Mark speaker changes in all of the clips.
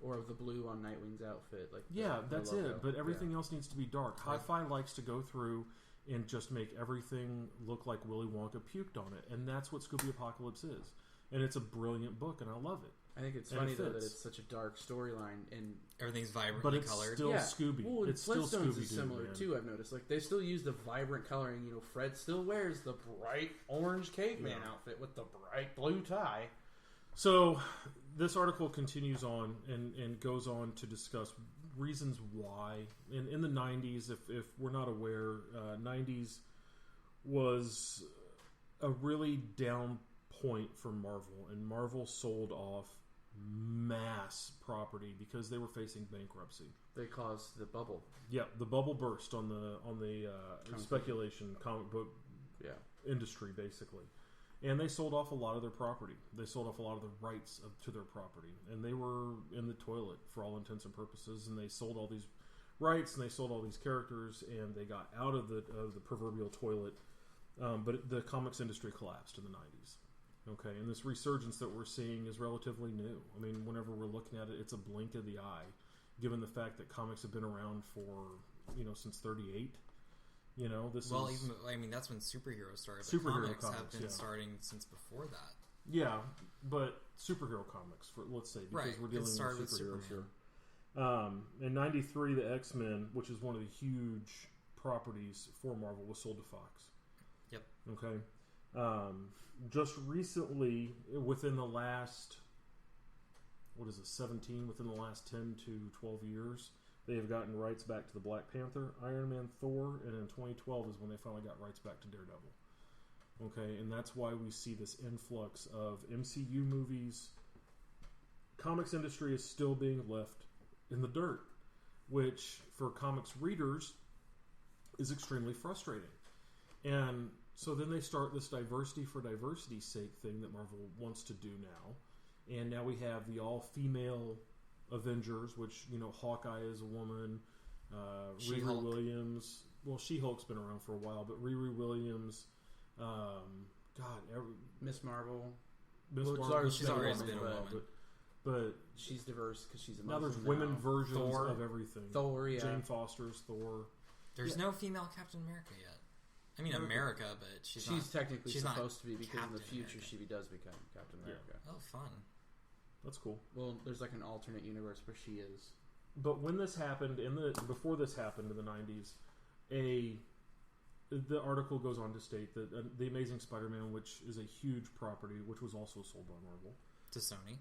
Speaker 1: Or of the blue on Nightwing's outfit.
Speaker 2: That's it. But everything else needs to be dark. Hi-Fi likes to go through and just make everything look like Willy Wonka puked on it. And that's what Scooby Apocalypse is. And it's a brilliant book, and I love it.
Speaker 1: I think it's funny, though, that it's such a dark storyline. And
Speaker 3: everything's vibrantly colored.
Speaker 2: But it's still Scooby.
Speaker 1: Well,
Speaker 2: it's still Scooby-Doo,
Speaker 1: is similar, too, I've noticed. Like, they still use the vibrant coloring. You know, Fred still wears the bright orange caveman outfit with the bright blue tie.
Speaker 2: So, this article continues on and goes on to discuss reasons why. In the 90s, if we're not aware, 90s was a really down point for Marvel, and Marvel sold off mass property because they were facing bankruptcy.
Speaker 1: They caused the bubble.
Speaker 2: Yeah, the bubble burst on the speculation comic book industry, basically. And they sold off a lot of their property. They sold off a lot of the rights to their property. And they were in the toilet for all intents and purposes. And they sold all these rights and they sold all these characters. And they got out of the proverbial toilet. But the comics industry collapsed in the 90s. Okay, and this resurgence that we're seeing is relatively new. I mean, whenever we're looking at it, it's a blink of the eye, given the fact that comics have been around for, since 38. That's when superheroes started. Superhero comics have been starting since before that. Yeah, but superhero comics, let's say, because we're dealing with superheroes here. In '93, the X-Men, which is one of the huge properties for Marvel, was sold to Fox.
Speaker 3: Yep.
Speaker 2: Okay. Just recently, within the last, within the last 10 to 12 years, they have gotten rights back to the Black Panther, Iron Man, Thor, and in 2012 is when they finally got rights back to Daredevil. Okay, and that's why we see this influx of MCU movies. Comics industry is still being left in the dirt, which for comics readers is extremely frustrating. And so then they start this diversity for diversity's sake thing that Marvel wants to do now. And now we have the all-female Avengers, which, Hawkeye is a woman, Riri Williams. Well, She-Hulk's been around for a while, but Riri Williams,
Speaker 1: Miss Marvel.
Speaker 3: She's always been a woman.
Speaker 2: But
Speaker 1: she's diverse because she's a
Speaker 2: now there's women versions of everything.
Speaker 1: Thor, yeah.
Speaker 2: Jane Foster's Thor.
Speaker 3: There's no female Captain America yet. I mean, America, but she's
Speaker 1: technically supposed to be because in the future she does become Captain America.
Speaker 3: Yeah. Oh, fun.
Speaker 2: That's cool.
Speaker 1: Well, there's like an alternate universe where she is.
Speaker 2: But when this happened, before this happened in the 90s, the article goes on to state that The Amazing Spider-Man, which is a huge property, which was also sold by Marvel.
Speaker 3: To Sony.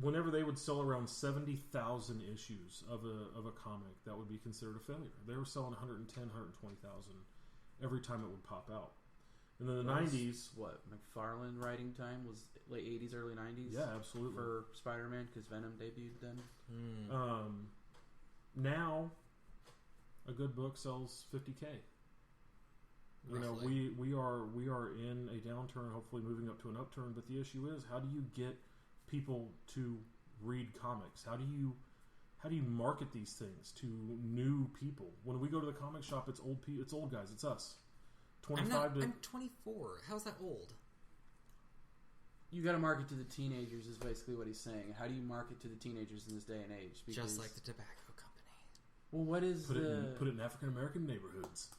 Speaker 2: Whenever they would sell around 70,000 issues of a comic, that would be considered a failure. They were selling 110,000, 120,000 every time it would pop out. And then the 90s...
Speaker 1: What, McFarlane writing time was late 80s, early 90s?
Speaker 2: Yeah, absolutely.
Speaker 1: For Spider-Man, because Venom debuted then?
Speaker 2: Now, a good book sells 50K. We are in a downturn, hopefully moving up to an upturn, but the issue is, how do you get people to read comics? How do you market these things to new people? When we go to the comic shop, it's old guys, it's us.
Speaker 3: I'm 24. How's that old?
Speaker 1: You got to market to the teenagers is basically what he's saying. How do you market to the teenagers in this day and age?
Speaker 3: Because, just like the tobacco company.
Speaker 1: Well, what is
Speaker 2: put it in African American neighborhoods.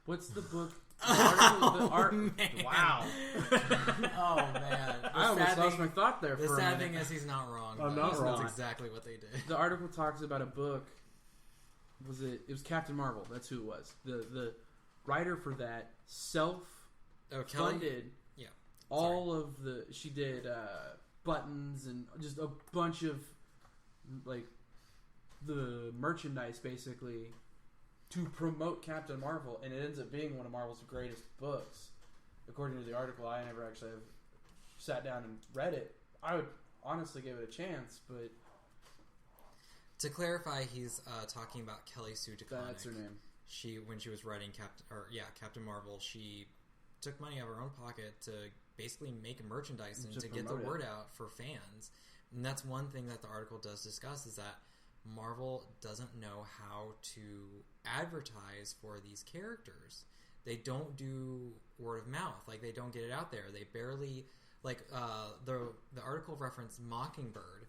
Speaker 1: What's the book? The art.
Speaker 3: Wow. Oh man.
Speaker 1: I almost lost my thought there.
Speaker 3: The sad thing is he's not wrong.
Speaker 2: I'm not wrong.
Speaker 3: That's exactly what they did.
Speaker 1: The article talks about a book. It was Captain Marvel. That's who it was. The writer for that self-funded all of the... She did buttons and just a bunch of the merchandise basically to promote Captain Marvel, and it ends up being one of Marvel's greatest books. According to the article, I never actually have sat down and read it. I would honestly give it a chance, but...
Speaker 3: To clarify, he's talking about Kelly Sue DeConnick.
Speaker 1: That's her name.
Speaker 3: When she was writing Captain Marvel, she took money out of her own pocket to basically make merchandise and to get the word out for fans. And that's one thing that the article does discuss, is that Marvel doesn't know how to advertise for these characters. They don't do word of mouth. They don't get it out there. They barely... the article referenced Mockingbird,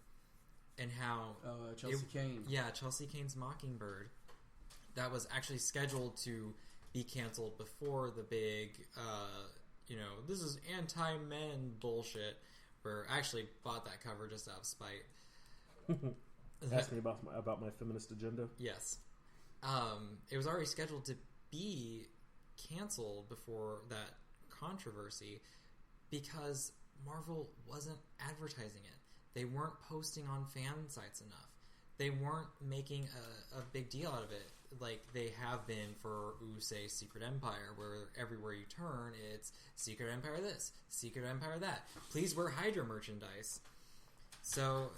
Speaker 3: and how
Speaker 1: Chelsea Kane.
Speaker 3: Yeah, Chelsea Kane's Mockingbird. That was actually scheduled to be canceled before the big, this is anti-men bullshit. Where I actually bought that cover just out of spite.
Speaker 2: Ask me about my feminist agenda.
Speaker 3: Yes. It was already scheduled to be canceled before that controversy because Marvel wasn't advertising it. They weren't posting on fan sites enough. They weren't making a big deal out of it like they have been for, say, Secret Empire, where everywhere you turn, it's Secret Empire this, Secret Empire that. Please wear Hydra merchandise. So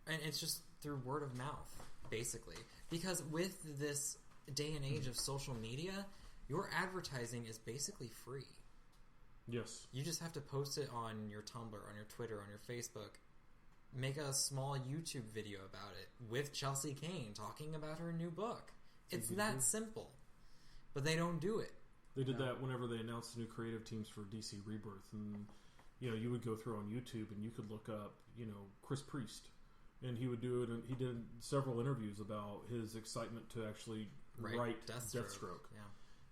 Speaker 3: it's just through word of mouth, basically. Because with this day and age of social media, your advertising is basically free.
Speaker 2: Yes.
Speaker 3: You just have to post it on your Tumblr, on your Twitter, on your Facebook. Make a small YouTube video about it with Chelsea Kane talking about her new book. It's that simple. But they don't do it.
Speaker 2: They did that whenever they announced the new creative teams for DC Rebirth. And, you would go through on YouTube and you could look up, Chris Priest. And he would do it, and he did several interviews about his excitement to actually write Deathstroke.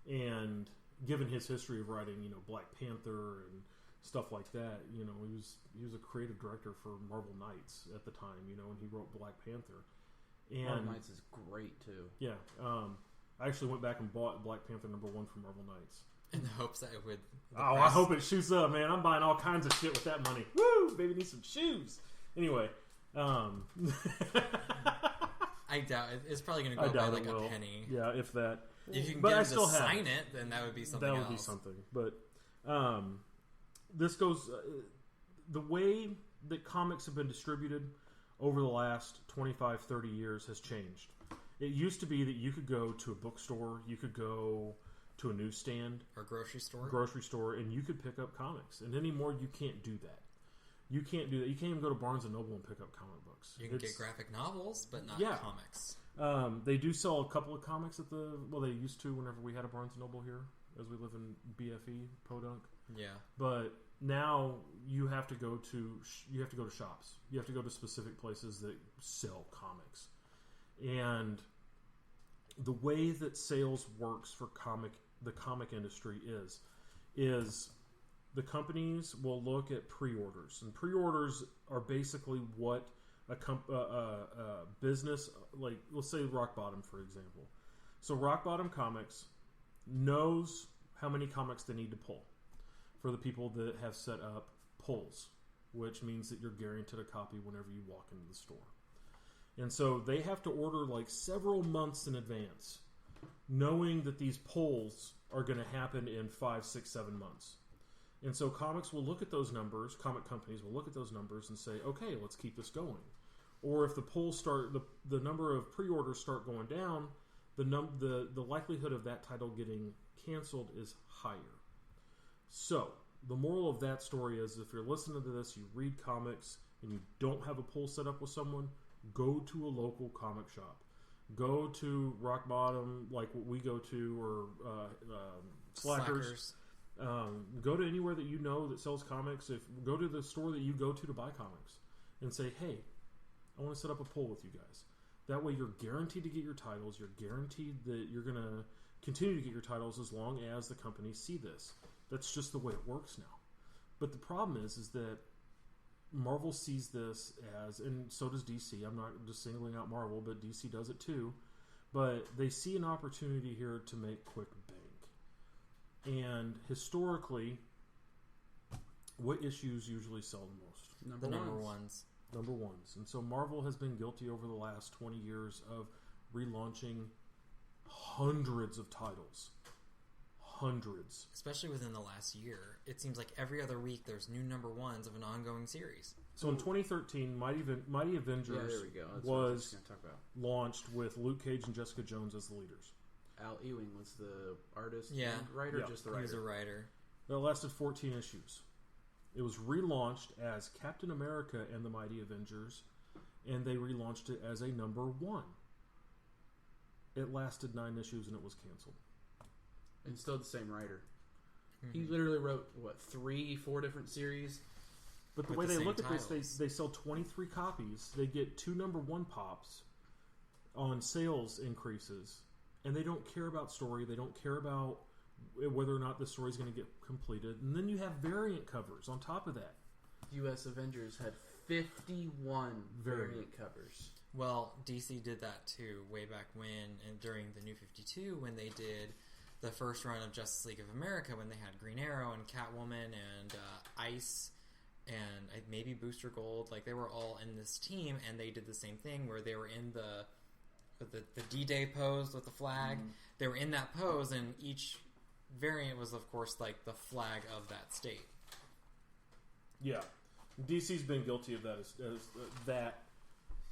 Speaker 3: Yeah.
Speaker 2: And given his history of writing, Black Panther and stuff like that, he was a creative director for Marvel Knights at the time, and he wrote Black Panther. And
Speaker 1: Marvel Knights is great too.
Speaker 2: Yeah, I actually went back and bought Black Panther #1 from Marvel Knights
Speaker 3: in the hopes that it would.
Speaker 2: I hope it shoots up, man! I'm buying all kinds of shit with that money. Woo! Baby needs some shoes. Anyway,
Speaker 3: I doubt it. It's probably going to go by like a penny.
Speaker 2: Yeah, if that.
Speaker 3: If you can get him to sign it, then that would be something.
Speaker 2: That would be something. But this goes the way that comics have been distributed over the last 25, 30 years has changed. It used to be that you could go to a bookstore, you could go to a newsstand
Speaker 3: or grocery store,
Speaker 2: and you could pick up comics. And anymore, you can't do that. You can't do that. You can't even go to Barnes & Noble and pick up comic books.
Speaker 3: You can get graphic novels, but not comics.
Speaker 2: They do sell a couple of comics at they used to whenever we had a Barnes & Noble here, as we live in BFE, Podunk.
Speaker 3: Yeah.
Speaker 2: But now you have to go to shops. You have to go to specific places that sell comics. And the way that sales works for the comic industry is the companies will look at pre-orders, and pre-orders are basically what a business, like let's say Rock Bottom, for example. So Rock Bottom Comics knows how many comics they need to pull for the people that have set up pulls, which means that you're guaranteed a copy whenever you walk into the store. And so they have to order like several months in advance, knowing that these pulls are going to happen in 5, 6, 7 months. And so comics will look at those numbers, comic companies will look at those numbers and say, okay, let's keep this going. Or if the pulls start, the number of pre-orders start going down, the likelihood of that title getting canceled is higher. So, the moral of that story is if you're listening to this, you read comics, and you don't have a pull set up with someone, go to a local comic shop. Go to Rock Bottom, like what we go to, or Slackers. Go to anywhere that you know that sells comics. Go to the store that you go to buy comics and say, hey, I want to set up a pull with you guys. That way you're guaranteed to get your titles. You're guaranteed that you're going to continue to get your titles as long as the companies see this. That's just the way it works now. But the problem is that Marvel sees this as, and so does DC. I'm not just singling out Marvel, but DC does it too. But they see an opportunity here to make quick bank. And historically, what issues usually sell the most?
Speaker 3: Number ones.
Speaker 2: Number ones. And so Marvel has been guilty over the last 20 years of relaunching hundreds of titles. Hundreds.
Speaker 3: Especially within the last year. It seems like every other week there's new number ones of an ongoing series.
Speaker 2: So in 2013, Mighty Avengers was launched with Luke Cage and Jessica Jones as the leaders.
Speaker 1: Al Ewing was the artist and
Speaker 3: writer,
Speaker 1: just the writer?
Speaker 3: He was a writer.
Speaker 2: That lasted 14 issues. It was relaunched as Captain America and the Mighty Avengers, and they relaunched it as a number one. It lasted 9 issues and it was canceled.
Speaker 1: And still the same writer. Mm-hmm. He literally wrote, 3-4 different series
Speaker 2: But the way they look at this, they sell 23 copies. They get 2 number 1 pops on sales increases, and they don't care about story. They don't care about whether or not the story is going to get completed. And then you have variant covers on top of that.
Speaker 1: U.S. Avengers had 51 variant covers.
Speaker 3: Well, DC did that too way back when, and during the New 52, when they did the first run of Justice League of America, when they had Green Arrow and Catwoman and Ice and maybe Booster Gold. Like, they were all in this team, and they did the same thing where they were in the D-Day pose with the flag. Mm-hmm. They were in that pose, and each variant was, of course, like the flag of that state.
Speaker 2: Yeah. DC's been guilty of that as that.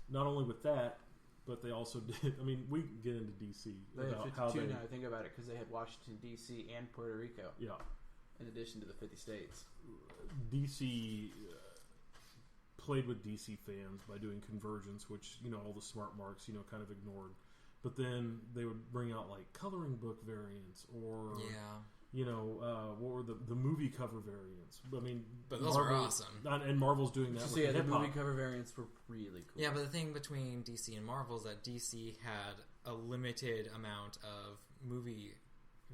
Speaker 2: Not only with that, but they also did. I mean, we can get into DC.
Speaker 1: They have 52 now. I think about it because they had Washington D.C. and Puerto Rico.
Speaker 2: Yeah.
Speaker 1: In addition to the 50 states.
Speaker 2: DC played with DC fans by doing convergence, which all the smart marks kind of ignored. But then they would bring out like coloring book variants or what were the movie cover variants? I mean,
Speaker 3: but those are awesome.
Speaker 2: And Marvel's doing that.
Speaker 1: So the movie cover variants were really cool.
Speaker 3: Yeah, but the thing between DC and Marvel is that DC had a limited amount of movie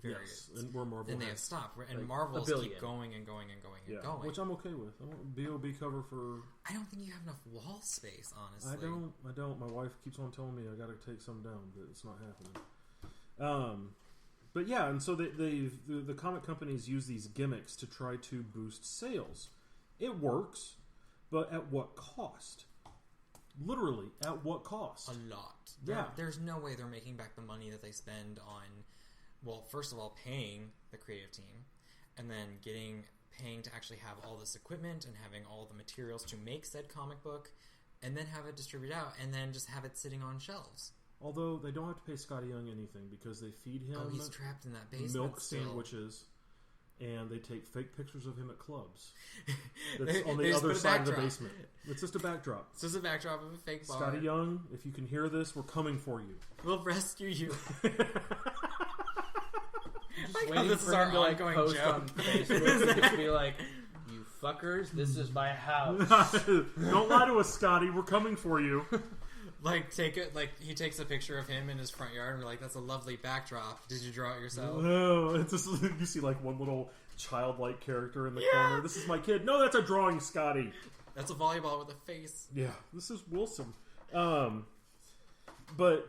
Speaker 3: variants.
Speaker 2: Yes, and where Marvel
Speaker 3: they have stopped. And Marvel's keep going and going and going and going.
Speaker 2: Which I'm okay with. I want B.O.B. cover for...
Speaker 3: I don't think you have enough wall space, honestly.
Speaker 2: I don't. My wife keeps on telling me I got to take some down, but it's not happening. But yeah, and so the comic companies use these gimmicks to try to boost sales. It works, but at what cost? Literally, at what cost?
Speaker 3: A lot.
Speaker 2: Yeah.
Speaker 3: There's no way they're making back the money that they spend on, well, first of all, paying the creative team, and then paying to actually have all this equipment and having all the materials to make said comic book, and then have it distributed out, and then just have it sitting on shelves.
Speaker 2: Although they don't have to pay Scotty Young anything because they feed him
Speaker 3: he's trapped in that basement
Speaker 2: milk sandwiches, and they take fake pictures of him at clubs. That's on the other side of the basement. It's just a backdrop.
Speaker 3: It's just a backdrop of a fake bar.
Speaker 2: Scotty Young, if you can hear this, we're coming for you.
Speaker 3: We'll rescue you.
Speaker 1: Just waiting for him to post joke on Facebook and just be like, "You fuckers, this is my house."
Speaker 2: Don't lie to us, Scotty. We're coming for you.
Speaker 3: He takes a picture of him in his front yard, and we're like, "That's a lovely backdrop. Did you draw it yourself?"
Speaker 2: No, it's just you see like one little childlike character in the corner. This is my kid. No, that's a drawing, Scotty.
Speaker 3: That's a volleyball with a face.
Speaker 2: Yeah, this is Wilson. But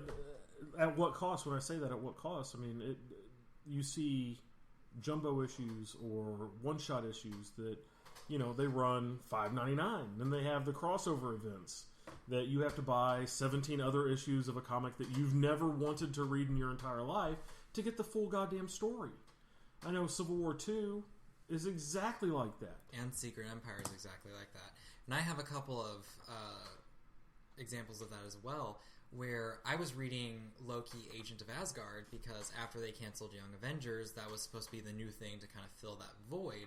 Speaker 2: at what cost? When I say that, at what cost? I mean, you see jumbo issues or one-shot issues that they run $5.99. Then they have the crossover events that you have to buy 17 other issues of a comic that you've never wanted to read in your entire life to get the full goddamn story. I know Civil War II is exactly like that.
Speaker 3: And Secret Empire is exactly like that. And I have a couple of examples of that as well, where I was reading Loki, Agent of Asgard, because after they canceled Young Avengers, that was supposed to be the new thing to kind of fill that void.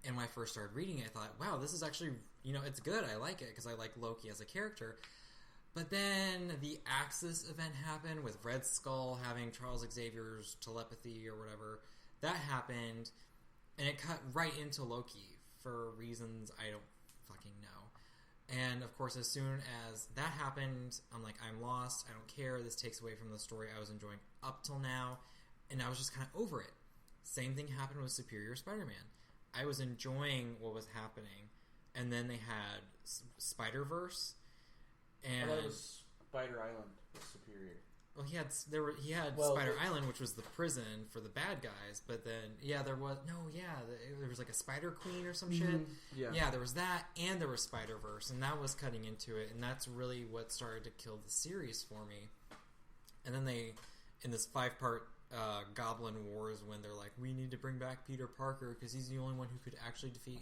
Speaker 3: And when I first started reading it, I thought, wow, this is actually, it's good. I like it because I like Loki as a character. But then the Axis event happened with Red Skull having Charles Xavier's telepathy or whatever. That happened, and it cut right into Loki for reasons I don't fucking know. And, of course, as soon as that happened, I'm like, I'm lost. I don't care. This takes away from the story I was enjoying up till now. And I was just kind of over it. Same thing happened with Superior Spider-Man. I was enjoying what was happening, and then they had Spider-Verse, and
Speaker 1: I thought it was Spider Island was Superior.
Speaker 3: Well, he had Spider Island, which was the prison for the bad guys. But then, there was like a Spider Queen or some shit. Yeah, there was that, and there was Spider-Verse, and that was cutting into it, and that's really what started to kill the series for me. And then they, in this 5-part Goblin Wars, when they're like, we need to bring back Peter Parker because he's the only one who could actually defeat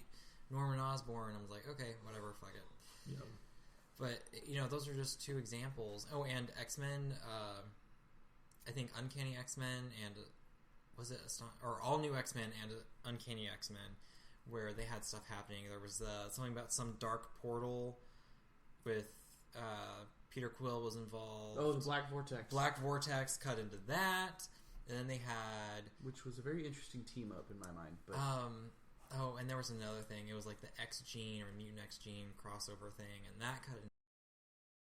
Speaker 3: Norman Osborn. I was like, okay, whatever, fuck it. Yeah. But those are just 2 examples. Oh, and X-Men. I think Uncanny X-Men and was it or All New X-Men and Uncanny X-Men, where they had stuff happening. There was something about some dark portal with Peter Quill was involved.
Speaker 1: Oh, the Black Vortex.
Speaker 3: Black Vortex cut into that. And then they had...
Speaker 1: Which was a very interesting team-up in my mind. But
Speaker 3: Oh, and there was another thing. It was like the X gene or mutant X gene crossover thing, and that cut